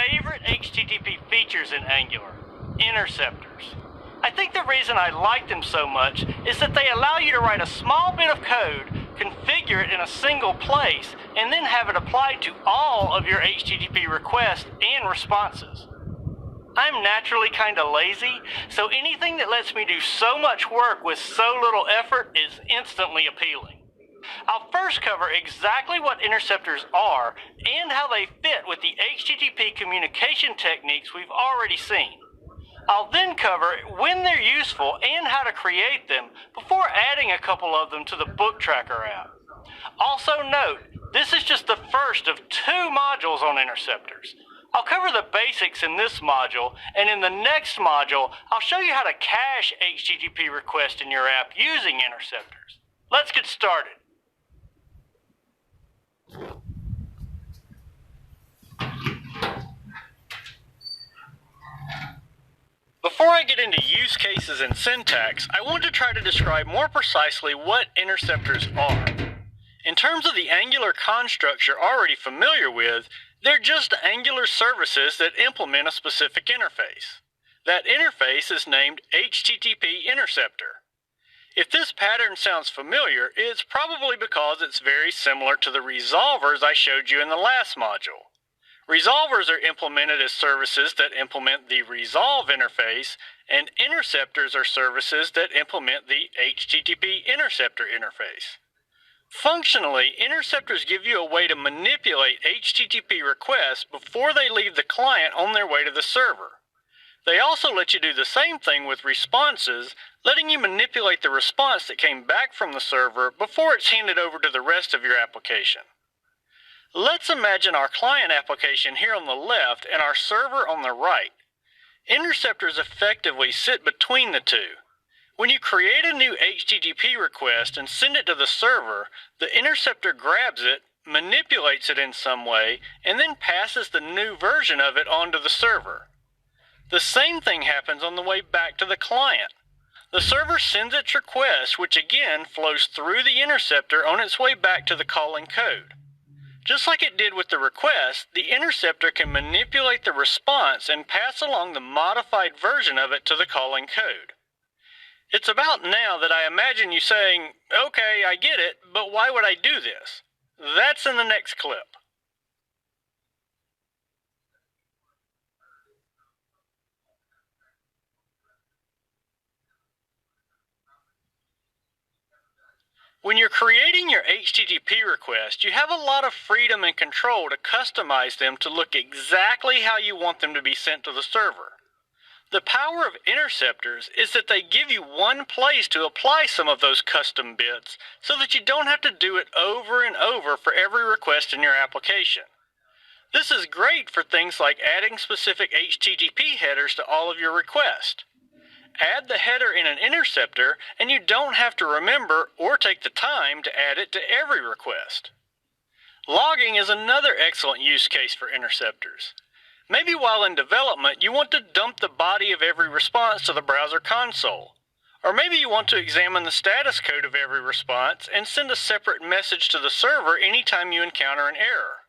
favorite HTTP features in Angular, interceptors. I think the reason I like them so much is that they allow you to write a small bit of code, configure it in a single place, and then have it applied to all of your HTTP requests and responses. I'm naturally kind of lazy, so anything that lets me do so much work with so little effort is instantly appealing. I'll first cover exactly what interceptors are and how they fit with the HTTP communication techniques we've already seen. I'll then cover when they're useful and how to create them before adding a couple of them to the Book Tracker app. Also note, this is just the first of 2 modules on interceptors. I'll cover the basics in this module, and in the next module, I'll show you how to cache HTTP requests in your app using interceptors. Let's get started. Before I get into use cases and syntax, I want to try to describe more precisely what interceptors are. In terms of the Angular constructs you're already familiar with, they're just Angular services that implement a specific interface. That interface is named HTTP Interceptor. If this pattern sounds familiar, it's probably because it's very similar to the resolvers I showed you in the last module. Resolvers are implemented as services that implement the resolve interface, and interceptors are services that implement the HTTP interceptor interface. Functionally, interceptors give you a way to manipulate HTTP requests before they leave the client on their way to the server. They also let you do the same thing with responses, letting you manipulate the response that came back from the server before it's handed over to the rest of your application. Let's imagine our client application here on the left and our server on the right. Interceptors effectively sit between the two. When you create a new HTTP request and send it to the server, the interceptor grabs it, manipulates it in some way, and then passes the new version of it onto the server. The same thing happens on the way back to the client. The server sends its request, which again flows through the interceptor on its way back to the calling code. Just like it did with the request, the interceptor can manipulate the response and pass along the modified version of it to the calling code. It's about now that I imagine you saying, "Okay, I get it, but why would I do this?" That's in the next clip. When you're creating your HTTP request, you have a lot of freedom and control to customize them to look exactly how you want them to be sent to the server. The power of interceptors is that they give you one place to apply some of those custom bits so that you don't have to do it over and over for every request in your application. This is great for things like adding specific HTTP headers to all of your requests. Add the header in an interceptor, and you don't have to remember or take the time to add it to every request. Logging is another excellent use case for interceptors. Maybe while in development, you want to dump the body of every response to the browser console. Or maybe you want to examine the status code of every response and send a separate message to the server anytime you encounter an error.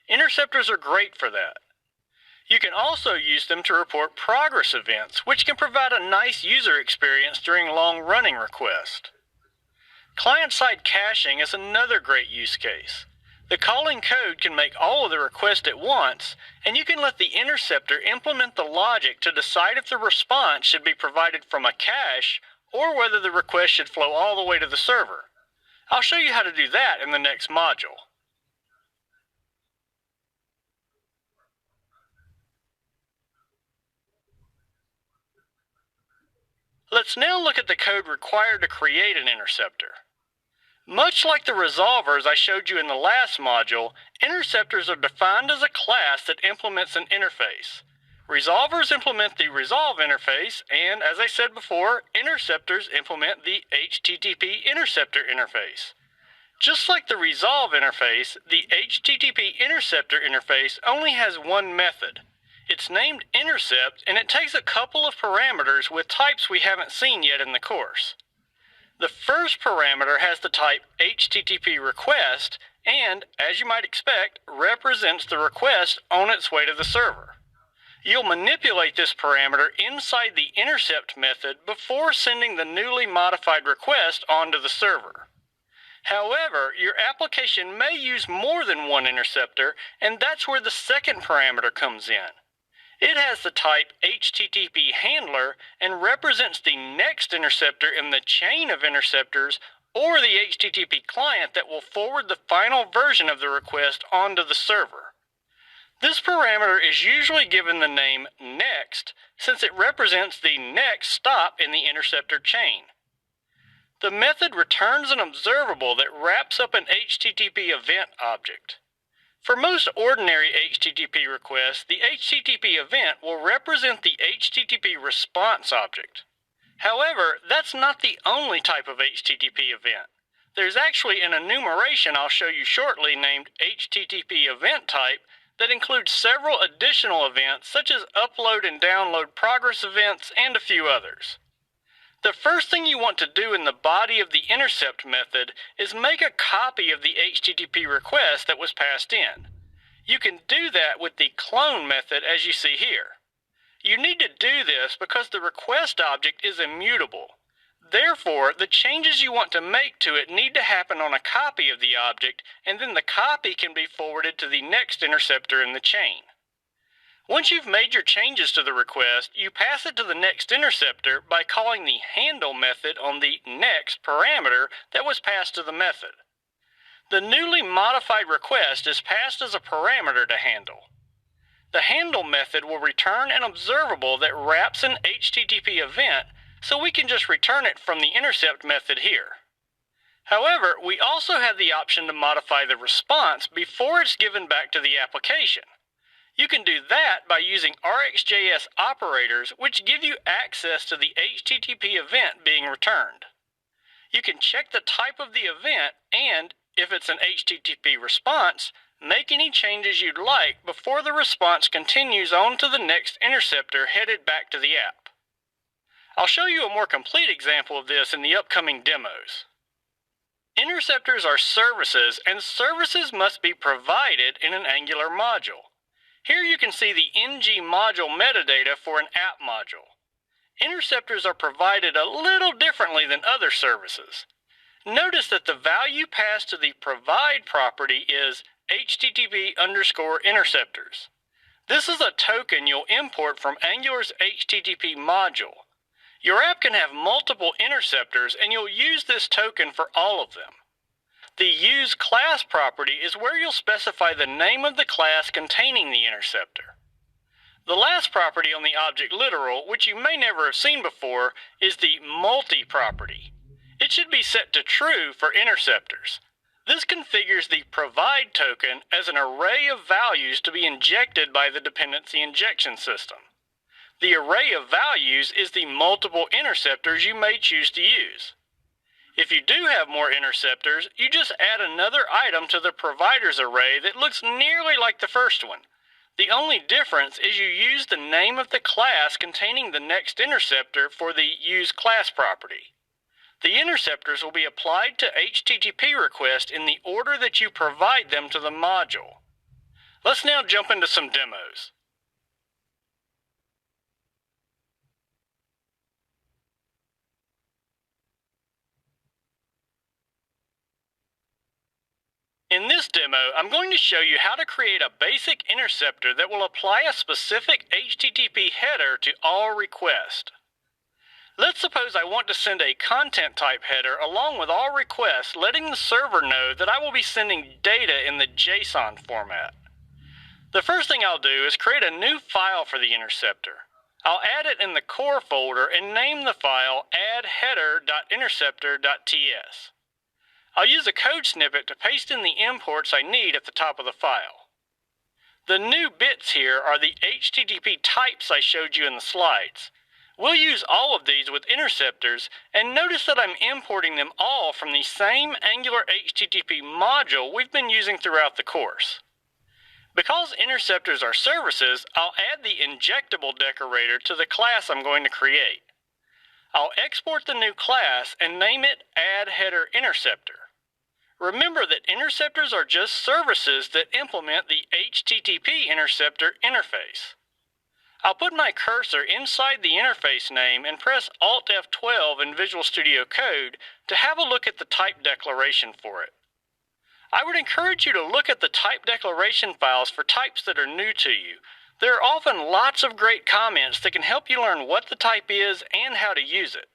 Interceptors are great for that. You can also use them to report progress events, which can provide a nice user experience during long-running requests. Client-side caching is another great use case. The calling code can make all of the requests at once, and you can let the interceptor implement the logic to decide if the response should be provided from a cache or whether the request should flow all the way to the server. I'll show you how to do that in the next module. Let's now look at the code required to create an interceptor. Much like the resolvers I showed you in the last module, interceptors are defined as a class that implements an interface. Resolvers implement the resolve interface, and as I said before, interceptors implement the HTTP interceptor interface. Just like the resolve interface, the HTTP interceptor interface only has one method. It's named intercept, and it takes a couple of parameters with types we haven't seen yet in the course. The first parameter has the type HTTP request and, as you might expect, represents the request on its way to the server. You'll manipulate this parameter inside the intercept method before sending the newly modified request onto the server. However, your application may use more than one interceptor, and that's where the second parameter comes in. It has the type HTTP handler and represents the next interceptor in the chain of interceptors or the HTTP client that will forward the final version of the request onto the server. This parameter is usually given the name next since it represents the next stop in the interceptor chain. The method returns an observable that wraps up an HTTP event object. For most ordinary HTTP requests, the HTTP event will represent the HTTP response object. However, that's not the only type of HTTP event. There's actually an enumeration I'll show you shortly named HTTP event type that includes several additional events such as upload and download progress events and a few others. The first thing you want to do in the body of the intercept method is make a copy of the HTTP request that was passed in. You can do that with the clone method as you see here. You need to do this because the request object is immutable. Therefore, the changes you want to make to it need to happen on a copy of the object, and then the copy can be forwarded to the next interceptor in the chain. Once you've made your changes to the request, you pass it to the next interceptor by calling the handle method on the next parameter that was passed to the method. The newly modified request is passed as a parameter to handle. The handle method will return an observable that wraps an HTTP event, so we can just return it from the intercept method here. However, we also have the option to modify the response before it's given back to the application. You can do that by using RxJS operators, which give you access to the HTTP event being returned. You can check the type of the event and, if it's an HTTP response, make any changes you'd like before the response continues on to the next interceptor headed back to the app. I'll show you a more complete example of this in the upcoming demos. Interceptors are services, and services must be provided in an Angular module. Here you can see the ng module metadata for an app module. Interceptors are provided a little differently than other services. Notice that the value passed to the provide property is HTTP_interceptors. This is a token you'll import from Angular's HTTP module. Your app can have multiple interceptors, and you'll use this token for all of them. The use class property is where you'll specify the name of the class containing the interceptor. The last property on the object literal, which you may never have seen before, is the multi property. It should be set to true for interceptors. This configures the provide token as an array of values to be injected by the dependency injection system. The array of values is the multiple interceptors you may choose to use. If you do have more interceptors, you just add another item to the provider's array that looks nearly like the first one. The only difference is you use the name of the class containing the next interceptor for the use class property. The interceptors will be applied to HTTP requests in the order that you provide them to the module. Let's now jump into some demos. In this demo, I'm going to show you how to create a basic interceptor that will apply a specific HTTP header to all requests. Let's suppose I want to send a content type header along with all requests, letting the server know that I will be sending data in the JSON format. The first thing I'll do is create a new file for the interceptor. I'll add it in the core folder and name the file addHeader.interceptor.ts. I'll use a code snippet to paste in the imports I need at the top of the file. The new bits here are the HTTP types I showed you in the slides. We'll use all of these with interceptors, and notice that I'm importing them all from the same Angular HTTP module we've been using throughout the course. Because interceptors are services, I'll add the injectable decorator to the class I'm going to create. I'll export the new class and name it addHeaderInterceptor. Remember that interceptors are just services that implement the HTTP interceptor interface. I'll put my cursor inside the interface name and press Alt F12 in Visual Studio Code to have a look at the type declaration for it. I would encourage you to look at the type declaration files for types that are new to you. There are often lots of great comments that can help you learn what the type is and how to use it.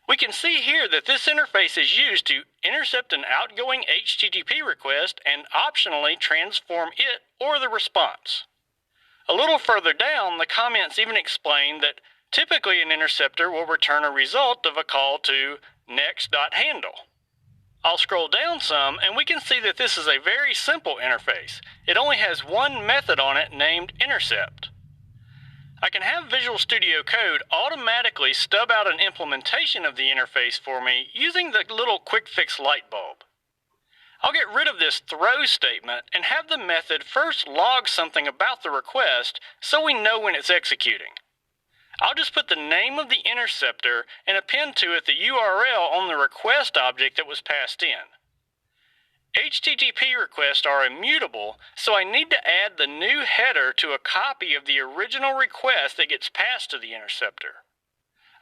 We can see here that this interface is used to intercept an outgoing HTTP request and optionally transform it or the response. A little further down, the comments even explain that typically an interceptor will return a result of a call to next.handle. I'll scroll down some and we can see that this is a very simple interface. It only has one method on it named intercept. I can have Visual Studio Code automatically stub out an implementation of the interface for me using the little quick fix light bulb. I'll get rid of this throw statement and have the method first log something about the request so we know when it's executing. I'll just put the name of the interceptor and append to it the URL on the request object that was passed in. HTTP requests are immutable, so I need to add the new header to a copy of the original request that gets passed to the interceptor.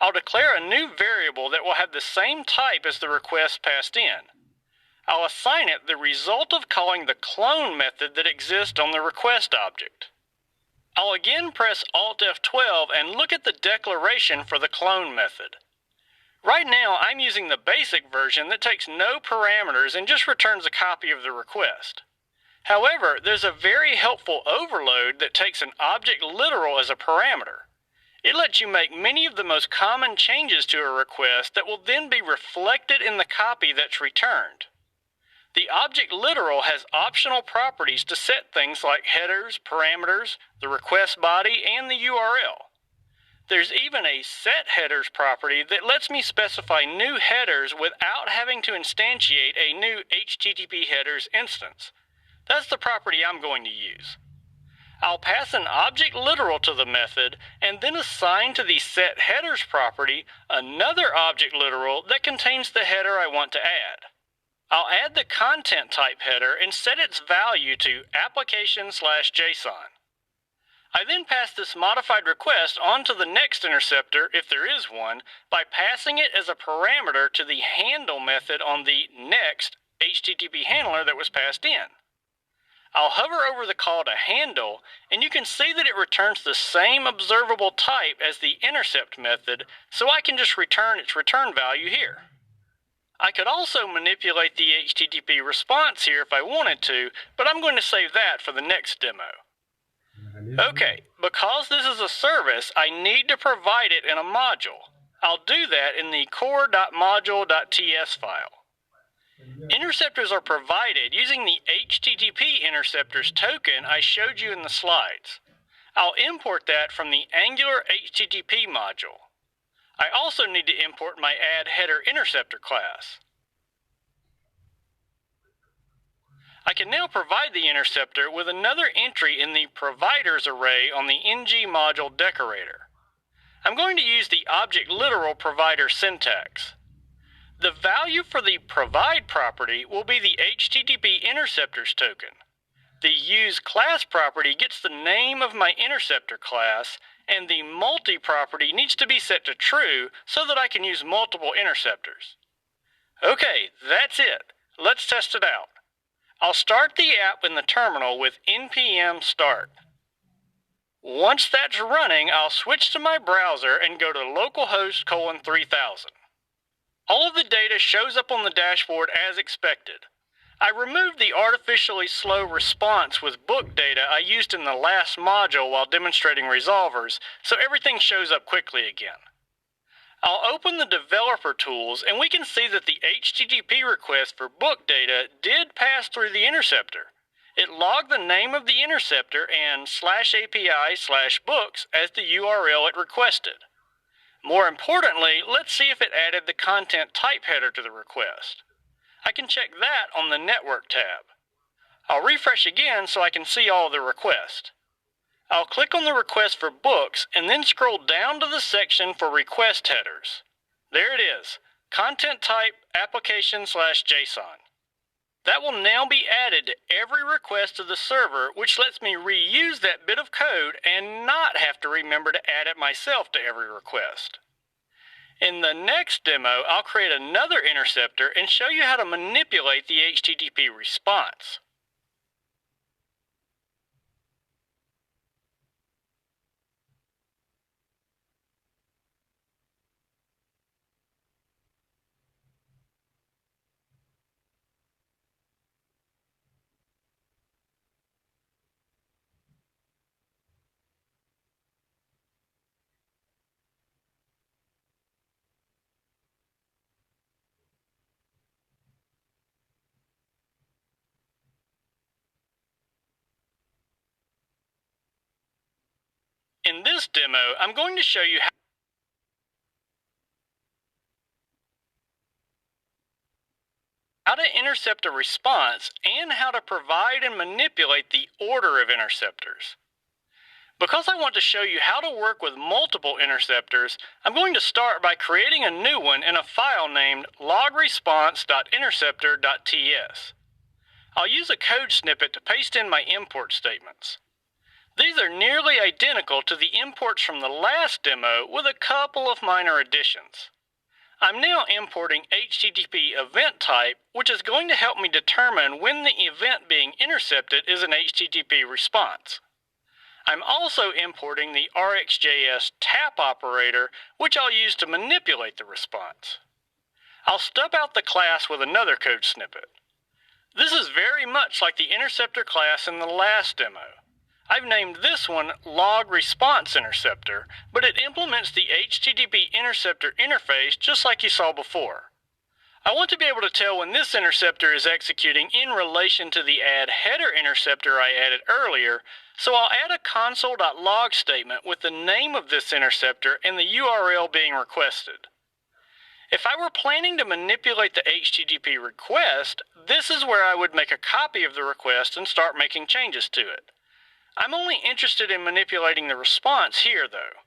I'll declare a new variable that will have the same type as the request passed in. I'll assign it the result of calling the clone method that exists on the request object. I'll again press Alt F12 and look at the declaration for the clone method. Right now, I'm using the basic version that takes no parameters and just returns a copy of the request. However, there's a very helpful overload that takes an object literal as a parameter. It lets you make many of the most common changes to a request that will then be reflected in the copy that's returned. The object literal has optional properties to set things like headers, parameters, the request body, and the URL. There's even a set headers property that lets me specify new headers without having to instantiate a new HTTP headers instance. That's the property I'm going to use. I'll pass an object literal to the method and then assign to the set headers property another object literal that contains the header I want to add. I'll add the content type header and set its value to application/JSON. I then pass this modified request on to the next interceptor, if there is one, by passing it as a parameter to the handle method on the next HTTP handler that was passed in. I'll hover over the call to handle, and you can see that it returns the same observable type as the intercept method, so I can just return its return value here. I could also manipulate the HTTP response here if I wanted to, but I'm going to save that for the next demo. Okay, because this is a service, I need to provide it in a module. I'll do that in the core.module.ts file. Interceptors are provided using the HTTP interceptors token I showed you in the slides. I'll import that from the Angular HTTP module. I also need to import my addHeaderInterceptor class. I can now provide the interceptor with another entry in the providers array on the ng module decorator. I'm going to use the object literal provider syntax. The value for the provide property will be the HTTP interceptors token. The use class property gets the name of my interceptor class, and the multi property needs to be set to true so that I can use multiple interceptors. Okay, that's it. Let's test it out. I'll start the app in the terminal with npm start. Once that's running, I'll switch to my browser and go to localhost:3000. All of the data shows up on the dashboard as expected. I removed the artificially slow response with book data I used in the last module while demonstrating resolvers, so everything shows up quickly again. I'll open the developer tools and we can see that the HTTP request for book data did pass through the interceptor. It logged the name of the interceptor and /API/books as the URL it requested. More importantly, let's see if it added the content type header to the request. I can check that on the Network tab. I'll refresh again so I can see all the requests. I'll click on the request for books and then scroll down to the section for request headers. There it is, content type application/JSON. That will now be added to every request to the server, which lets me reuse that bit of code and not have to remember to add it myself to every request. In the next demo, I'll create another interceptor and show you how to manipulate the HTTP response. In this demo, I'm going to show you how to intercept a response and how to provide and manipulate the order of interceptors. Because I want to show you how to work with multiple interceptors, I'm going to start by creating a new one in a file named logresponse.interceptor.ts. I'll use a code snippet to paste in my import statements. These are nearly identical to the imports from the last demo with a couple of minor additions. I'm now importing HTTP event type, which is going to help me determine when the event being intercepted is an HTTP response. I'm also importing the RxJS tap operator, which I'll use to manipulate the response. I'll stub out the class with another code snippet. This is very much like the interceptor class in the last demo. I've named this one logResponseInterceptor, but it implements the HTTP interceptor interface just like you saw before. I want to be able to tell when this interceptor is executing in relation to the addHeader interceptor I added earlier, so I'll add a console.log statement with the name of this interceptor and the URL being requested. If I were planning to manipulate the HTTP request, this is where I would make a copy of the request and start making changes to it. I'm only interested in manipulating the response here, though.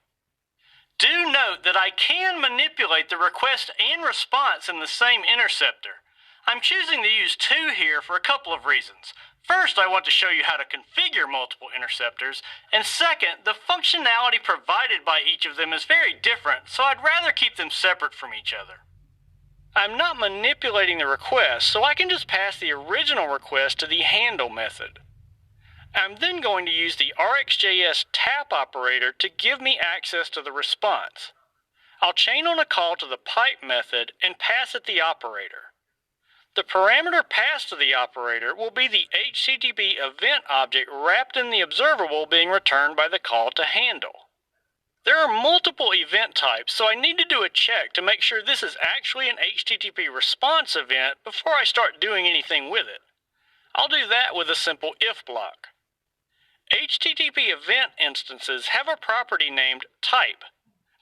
Do note that I can manipulate the request and response in the same interceptor. I'm choosing to use two here for a couple of reasons. First, I want to show you how to configure multiple interceptors, and second, the functionality provided by each of them is very different, so I'd rather keep them separate from each other. I'm not manipulating the request, so I can just pass the original request to the handle method. I'm then going to use the RxJS tap operator to give me access to the response. I'll chain on a call to the pipe method and pass it the operator. The parameter passed to the operator will be the HTTP event object wrapped in the observable being returned by the call to handle. There are multiple event types, so I need to do a check to make sure this is actually an HTTP response event before I start doing anything with it. I'll do that with a simple if block. HTTP event instances have a property named type.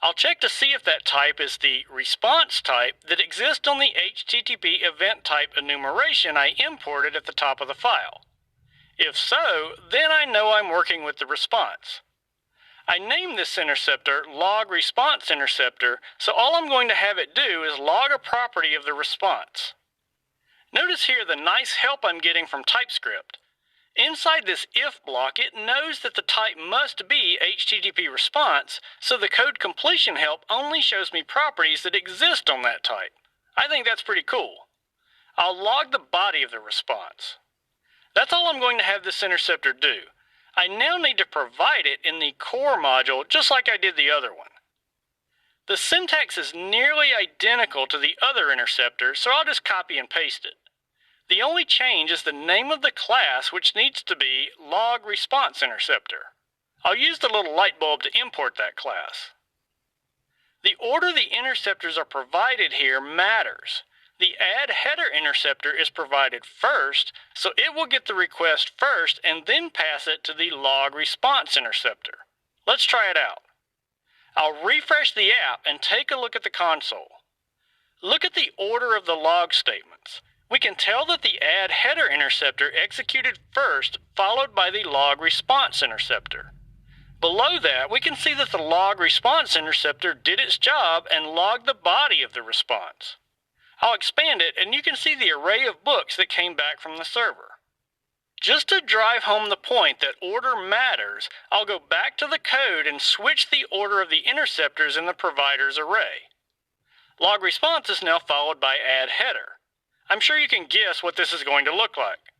I'll check to see if that type is the response type that exists on the HTTP event type enumeration I imported at the top of the file. If so, then I know I'm working with the response. I named this interceptor logResponseInterceptor, so all I'm going to have it do is log a property of the response. Notice here the nice help I'm getting from TypeScript. Inside this if block, it knows that the type must be HTTP response, so the code completion help only shows me properties that exist on that type. I think that's pretty cool. I'll log the body of the response. That's all I'm going to have this interceptor do. I now need to provide it in the core module just like I did the other one. The syntax is nearly identical to the other interceptor, so I'll just copy and paste it. The only change is the name of the class, which needs to be logResponseInterceptor. I'll use the little light bulb to import that class. The order the interceptors are provided here matters. The addHeader interceptor is provided first, so it will get the request first and then pass it to the logResponseInterceptor. Let's try it out. I'll refresh the app and take a look at the console. Look at the order of the log statements. We can tell that the addHeader interceptor executed first, followed by the logResponseInterceptor. Below that, we can see that the log response interceptor did its job and logged the body of the response. I'll expand it and you can see the array of books that came back from the server. Just to drive home the point that order matters, I'll go back to the code and switch the order of the interceptors in the provider's array. Log response is now followed by add header. I'm sure you can guess what this is going to look like.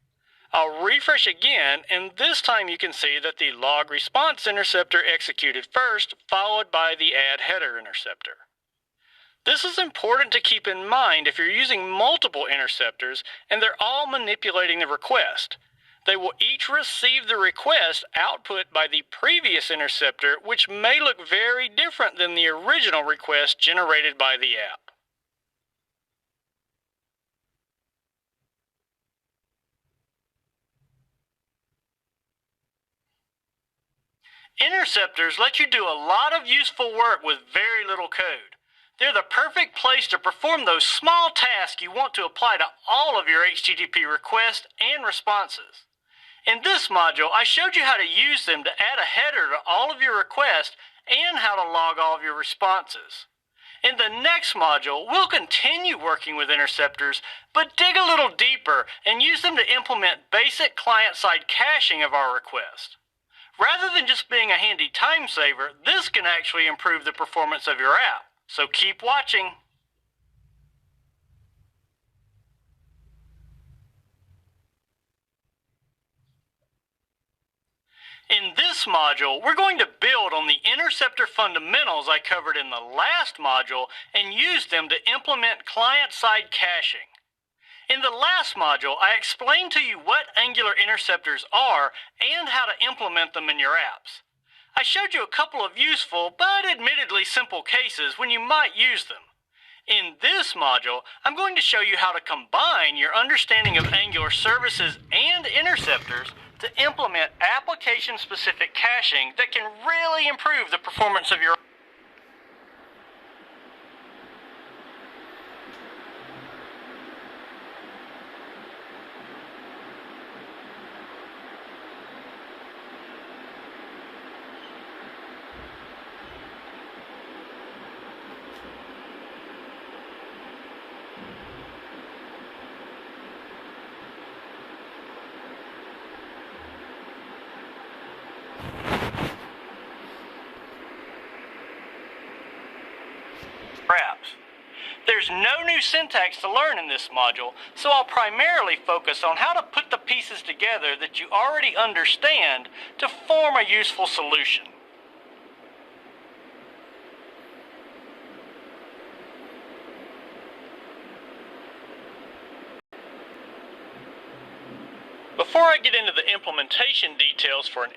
I'll refresh again, and this time you can see that the log response interceptor executed first, followed by the add header interceptor. This is important to keep in mind if you're using multiple interceptors and they're all manipulating the request. They will each receive the request output by the previous interceptor, which may look very different than the original request generated by the app. Interceptors let you do a lot of useful work with very little code. They're the perfect place to perform those small tasks you want to apply to all of your HTTP requests and responses. In this module, I showed you how to use them to add a header to all of your requests and how to log all of your responses. In the next module, we'll continue working with interceptors, but dig a little deeper and use them to implement basic client-side caching of our request. Rather than just being a handy time saver, this can actually improve the performance of your app. So keep watching. In this module, we're going to build on the interceptor fundamentals I covered in the last module and use them to implement client-side caching. In the last module, I explained to you what Angular interceptors are and how to implement them in your apps. I showed you a couple of useful, but admittedly simple cases when you might use them. In this module, I'm going to show you how to combine your understanding of Angular services and interceptors to implement application-specific caching that can really improve the performance of your apps. There's no new syntax to learn in this module, so I'll primarily focus on how to put the pieces together that you already understand to form a useful solution. Before I get into the implementation details for an